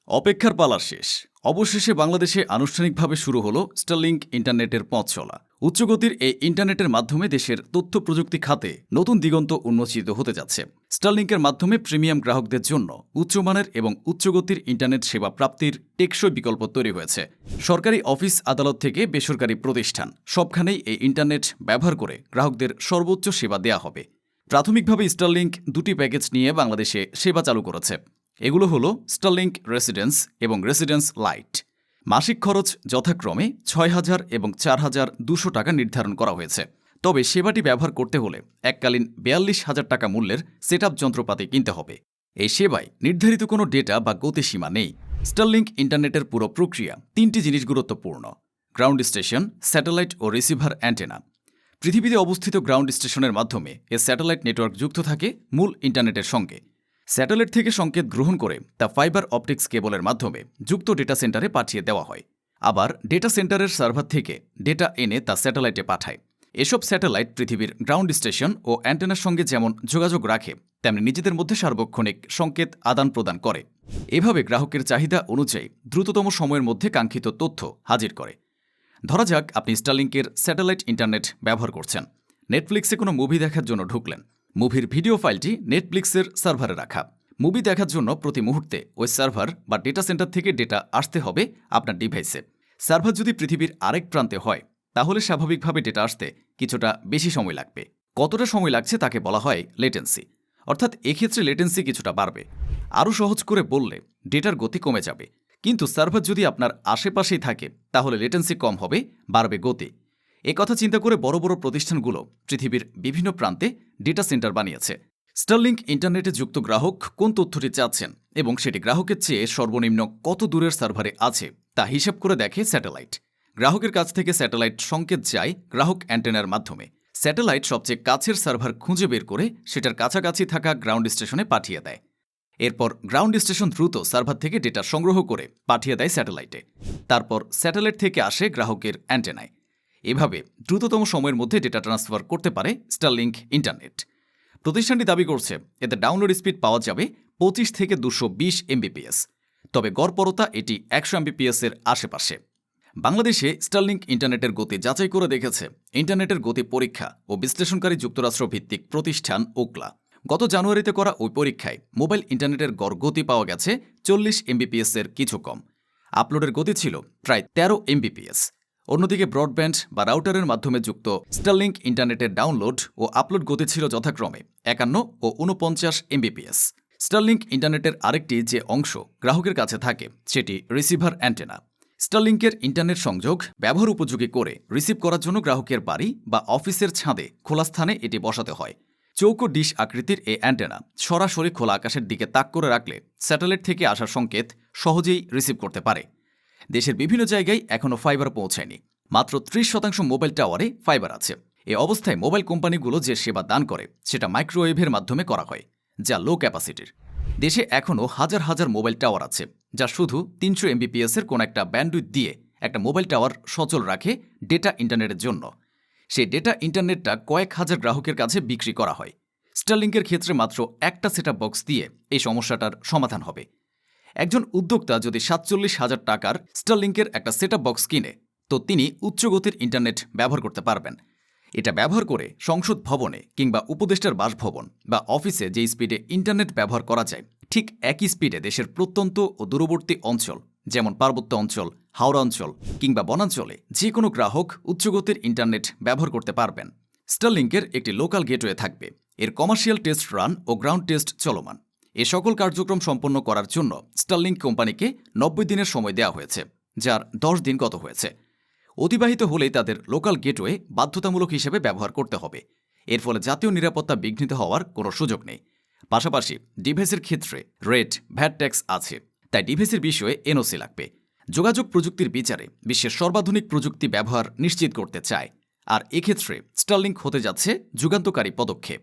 অপেক্ষার পালা শেষ। অবশেষে বাংলাদেশে আনুষ্ঠানিকভাবে শুরু হলো স্টারলিংক ইন্টারনেটের পথ চলা। উচ্চগতির এই ইন্টারনেটের মাধ্যমে দেশের তথ্য প্রযুক্তি খাতে নতুন দিগন্ত উন্মোচিত হতে যাচ্ছে। স্টারলিংকের মাধ্যমে প্রিমিয়াম গ্রাহকদের জন্য উচ্চমানের এবং উচ্চগতির ইন্টারনেট সেবা প্রাপ্তির টেকসই বিকল্প তৈরি হয়েছে। সরকারি অফিস আদালত থেকে বেসরকারি প্রতিষ্ঠান সবখানেই এই ইন্টারনেট ব্যবহার করে গ্রাহকদের সর্বোচ্চ সেবা দেয়া হবে। প্রাথমিকভাবে স্টারলিংক দুটি প্যাকেজ নিয়ে বাংলাদেশে সেবা চালু করেছে। এগুলো হলো স্টারলিংক রেসিডেন্স এবং রেসিডেন্স লাইট। মাসিক খরচ যথাক্রমে ৬,০০০ এবং ৪,২০০ টাকা নির্ধারণ করা হয়েছে। তবে সেবাটি ব্যবহার করতে হলে এককালীন ৪২,০০০ টাকা মূল্যের সেটআপ যন্ত্রপাতি কিনতে হবে। এই সেবায় নির্ধারিত কোনো ডেটা বা গতিসীমা নেই। স্টারলিংক ইন্টারনেটের পুরো প্রক্রিয়া তিনটি জিনিস গুরুত্বপূর্ণ: গ্রাউন্ড স্টেশন, স্যাটেলাইট ও রিসিভার অ্যান্টেনা। পৃথিবীতে অবস্থিত গ্রাউন্ড স্টেশনের মাধ্যমে স্যাটেলাইট নেটওয়ার্ক যুক্ত থাকে মূল ইন্টারনেটের সঙ্গে। স্যাটেলাইট থেকে সংকেত গ্রহণ করে তা ফাইবার অপটিক্স কেবলের মাধ্যমে যুক্ত ডেটা সেন্টারে পাঠিয়ে দেওয়া হয়। আবার ডেটা সেন্টারের সার্ভার থেকে ডেটা এনে তা স্যাটেলাইটে পাঠায়। এসব স্যাটেলাইট পৃথিবীর গ্রাউন্ড স্টেশন ও অ্যান্টেনার সঙ্গে যেমন যোগাযোগ রাখে, তেমনি নিজেদের মধ্যে সার্বক্ষণিক সংকেত আদান প্রদান করে। এভাবে গ্রাহকের চাহিদা অনুযায়ী দ্রুততম সময়ের মধ্যে কাঙ্ক্ষিত তথ্য হাজির করে। ধরা যাক আপনি স্টারলিংকের স্যাটেলাইট ইন্টারনেট ব্যবহার করছেন। নেটফ্লিক্সে কোনো মুভি দেখার জন্য ঢুকলেন। মুভির ভিডিও ফাইলটি নেটফ্লিক্সের সার্ভারে রাখা। মুভি দেখার জন্য প্রতি মুহূর্তে ওই সার্ভার বা ডেটা সেন্টার থেকে ডেটা আসতে হবে আপনার ডিভাইসে। সার্ভার যদি পৃথিবীর আরেক প্রান্তে হয়, তাহলে স্বাভাবিকভাবে ডেটা আসতে কিছুটা বেশি সময় লাগবে। কতটা সময় লাগছে তাকে বলা হয় লেটেন্সি। অর্থাৎ এক্ষেত্রে লেটেন্সি কিছুটা বাড়বে। আরও সহজ করে বললে ডেটার গতি কমে যাবে। কিন্তু সার্ভার যদি আপনার আশেপাশেই থাকে, তাহলে লেটেন্সি কম হবে, বাড়বে গতি। কথা চিন্তা করে বড় বড় প্রতিষ্ঠানগুলো পৃথিবীর বিভিন্ন প্রান্তে ডেটা সেন্টার বানিয়েছে। স্টারলিংক ইন্টারনেটে যুক্ত গ্রাহক কোন তথ্যটি চাচ্ছেন এবং সেটি গ্রাহকের চেয়ে সর্বনিম্ন কত দূরের সার্ভারে আছে তা হিসাব করে দেখে স্যাটেলাইট। গ্রাহকের কাছ থেকে স্যাটেলাইট সংকেত যায় গ্রাহক অ্যান্টেনার মাধ্যমে। স্যাটেলাইট সবচেয়ে কাছের সার্ভার খুঁজে বের করে সেটার কাছাকাছি থাকা গ্রাউন্ড স্টেশনে পাঠিয়ে দেয়। এরপর গ্রাউন্ড স্টেশন দ্রুত সার্ভার থেকে ডেটা সংগ্রহ করে পাঠিয়ে দেয় স্যাটেলাইটে। তারপর স্যাটেলাইট থেকে আসে গ্রাহকের অ্যান্টেনায়। এভাবে দ্রুততম সময়ের মধ্যে ডেটা ট্রান্সফার করতে পারে স্টারলিংক ইন্টারনেট। প্রতিষ্ঠানটি দাবি করছে এতে ডাউনলোড স্পিড পাওয়া যাবে ২৫ থেকে ২২০ এমবিপিএস। তবে গড়পড়তা এটি ১০০ এমবিপিএস এর আশেপাশে। বাংলাদেশে স্টারলিংক ইন্টারনেটের গতি যাচাই করে দেখেছে ইন্টারনেটের গতি পরীক্ষা ও বিশ্লেষণকারী যুক্তরাষ্ট্র ভিত্তিক প্রতিষ্ঠান ওকলা। গত জানুয়ারিতে করা ওই পরীক্ষায় মোবাইল ইন্টারনেটের গড় গতি পাওয়া গেছে ৪০ এমবিপিএস এর কিছু কম। আপলোডের গতি ছিল প্রায় ১৩ এমবিপিএস। অন্যদিকে ব্রডব্যান্ড বা রাউটারের মাধ্যমে যুক্ত স্টারলিংক ইন্টারনেটের ডাউনলোড ও আপলোড গতি ছিল যথাক্রমে ৫১ ও ৪৯ এমবিপিএস। স্টারলিংক ইন্টারনেটের আরেকটি যে অংশ গ্রাহকের কাছে থাকে সেটি রিসিভার অ্যান্টেনা। স্টারলিংকের ইন্টারনেট সংযোগ ব্যবহার উপযোগী করে রিসিভ করার জন্য গ্রাহকের বাড়ি বা অফিসের ছাদে খোলা স্থানে এটি বসাতে হয়। চৌকো ডিশ আকৃতির এই অ্যান্টেনা সরাসরি খোলা আকাশের দিকে তাক করে রাখলে স্যাটেলাইট থেকে আসা সংকেত সহজেই রিসিভ করতে পারে। দেশের বিভিন্ন জায়গায় এখনও ফাইবার পৌঁছায়নি। মাত্র ৩০% মোবাইল টাওয়ারে ফাইবার আছে। এ অবস্থায় মোবাইল কোম্পানিগুলো যে সেবা দান করে সেটা মাইক্রোওয়েভের মাধ্যমে করা হয়, যা লো ক্যাপাসিটির। দেশে এখনও হাজার হাজার মোবাইল টাওয়ার আছে যা শুধু ৩০০ এমবিপিএস এর কোন একটা ব্যান্ডউইথ দিয়ে একটা মোবাইল টাওয়ার সচল রাখে ডেটা ইন্টারনেটের জন্য। সেই ডেটা ইন্টারনেটটা কয়েক হাজার গ্রাহকের কাছে বিক্রি করা হয়। স্টারলিংকের ক্ষেত্রে মাত্র একটা সেটআপ বক্স দিয়ে এই সমস্যাটার সমাধান হবে। একজন উদ্যোক্তা যদি ৪৭,০০০ টাকার স্টারলিংকের একটা সেটআপ বক্স কিনে, তো তিনি উচ্চগতির ইন্টারনেট ব্যবহার করতে পারবেন। এটা ব্যবহার করে সংসদ ভবনে কিংবা উপদেষ্টার বাসভবন বা অফিসে যে স্পিডে ইন্টারনেট ব্যবহার করা যায়, ঠিক একই স্পিডে দেশের প্রত্যন্ত ও দূরবর্তী অঞ্চল যেমন পার্বত্য অঞ্চল, হাওড়া অঞ্চল কিংবা বনাঞ্চলে যে কোনো গ্রাহক উচ্চগতির ইন্টারনেট ব্যবহার করতে পারবেন। স্টারলিংকের একটি লোকাল গেটওয়ে থাকবে। এর কমার্শিয়াল টেস্ট রান ও গ্রাউন্ড টেস্ট চলমান। এ সকল কার্যক্রম সম্পন্ন করার জন্য স্টারলিংক কোম্পানিকে ৯০ দিনের সময় দেওয়া হয়েছে, যার ১০ দিন গত হয়েছে। অতিবাহিত হলেই তাদের লোকাল গেটওয়ে বাধ্যতামূলক হিসেবে ব্যবহার করতে হবে। এর ফলে জাতীয় নিরাপত্তা বিঘ্নিত হওয়ার কোনো সুযোগ নেই। পাশাপাশি ডিভাইসের ক্ষেত্রে রেট, ভ্যাট ট্যাক্স আছে, তাই ডিভাইসের বিষয়ে এনওসি লাগবে। যোগাযোগ প্রযুক্তির বিচারে বিশ্বের সর্বাধুনিক প্রযুক্তি ব্যবহার নিশ্চিত করতে চায়। আর এক্ষেত্রে স্টারলিংক হতে যাচ্ছে যুগান্তকারী পদক্ষেপ।